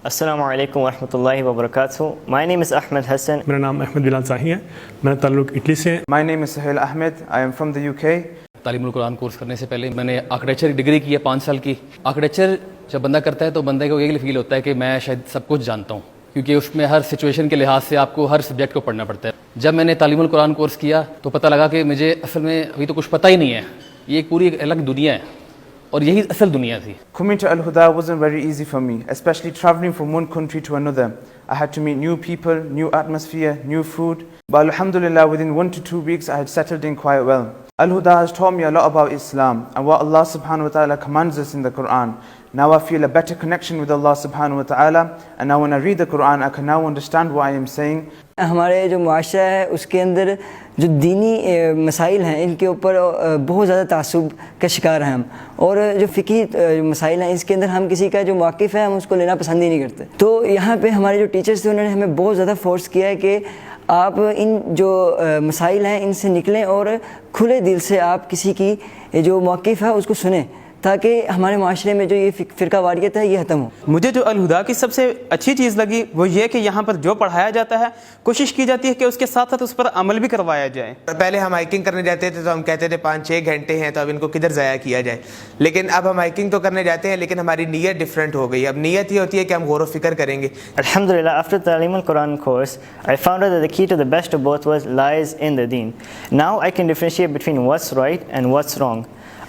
السلام علیکم ورحمۃ اللہ وبرکاتہ. My name is Ahmed Hassan. میرا نام احمد بلال صاحی ہے. میرا تعلق اٹلی سے ہے. My name is Sahil Ahmed. I am from the UK. تعلیم القرآن کورس کرنے سے پہلے میں نے آرکیٹیکچر کی ڈگری کی ہے 5 سال کی. آرکیٹیکچر جب بندہ کرتا ہے تو بندے کو یہ فیل ہوتا ہے کہ میں شاید سب کچھ جانتا ہوں، کیونکہ اس میں ہر سچویشن کے لحاظ سے آپ کو ہر سبجیکٹ کو پڑھنا پڑتا ہے. جب میں نے تعلیم القرآن کورس کیا تو پتہ لگا کہ مجھے اصل میں ابھی تو کچھ پتہ ہی نہیں ہے، یہ ایک پوری الگ دنیا ہے اور یہی اصل دنیا تھی. Coming to Al-Huda wasn't very easy for me, especially traveling from one country to another. I had to meet new people, new atmosphere, new food. But alhamdulillah, within 1 to 2 weeks, I had settled in quite well. Al-Huda has taught me a lot about Islam and what Allah subhanahu wa ta'ala commands us in the Quran. Now I feel a better connection with Allah subhanahu wa ta'ala, and now when I read the Quran, I can now understand what I am saying. ہمارے جو معاشرہ ہے اس کے اندر جو دینی مسائل ہیں ان کے اوپر بہت زیادہ تعصب کا شکار ہیں ہم، اور جو فقہی مسائل ہیں اس کے اندر ہم کسی کا جو موقف ہے ہم اس کو لینا پسند ہی نہیں کرتے. تو یہاں پہ ہمارے جو ٹیچرز تھے انہوں نے ہمیں بہت زیادہ فورس کیا ہے کہ آپ ان جو مسائل ہیں ان سے نکلیں اور کھلے دل سے آپ کسی کی جو موقف ہے اس کو سنیں، تاکہ ہمارے معاشرے میں جو یہ فرقہ واریت ہے یہ ختم ہو. مجھے جو الہدا کی سب سے اچھی چیز لگی وہ یہ کہ یہاں پر جو پڑھایا جاتا ہے کوشش کی جاتی ہے کہ اس کے ساتھ ساتھ اس پر عمل بھی کروایا جائے. پہلے ہم ہائکنگ کرنے جاتے تھے تو ہم کہتے تھے 5-6 گھنٹے ہیں تو اب ان کو کدھر ضائع کیا جائے، لیکن اب ہم ہائکنگ تو کرنے جاتے ہیں لیکن ہماری نیت ڈفرینٹ ہو گئی. اب نیت یہ ہوتی ہے کہ ہم غور و فکر کریں گے. Alhamdulillah, after Ta'lim al-Quran course, I found out that the key to the best of both was lies in the deen. Now I can differentiate between what's right and what's wrong.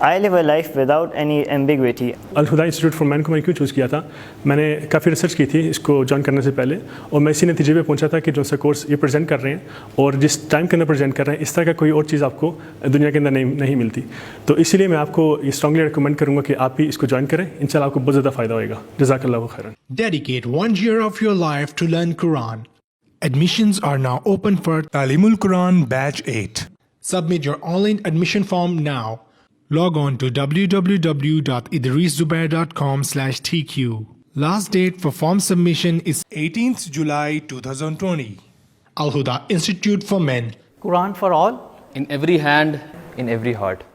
I live a life without any ambiguity. Alhuda institute for men کو میں کیوں choose کیا تھا؟ میں نے کافی research کی تھی اس کو جوائن کرنے سے پہلے، اور میں اسی نتیجے پہ پہنچا تھا کہ جو سا کورس یہ پریزنٹ کر رہے ہیں اور جس ٹائم کے اندر پریزنٹ کر رہے ہیں اس طرح کا کوئی اور چیز آپ کو دنیا کے اندر نہیں ملتی. تو اسی لیے میں آپ کو یہ اسٹرانگلی ریکمینڈ کروں گا کہ آپ بھی اس کو جوائن کریں. انشاءاللہ آپ کو بہت زیادہ فائدہ ہوئے گا. جزاک اللہ خیرا. Dedicate 1 year of your life to learn Quran. Admissions are now open for Talimul Quran Batch 8. Submit your online admission form now. Log on to www.idriszubair.com/tq. Last date for form submission is 18th July 2020. Al-Huda Institute for Men. Quran for all. In every hand, in every heart.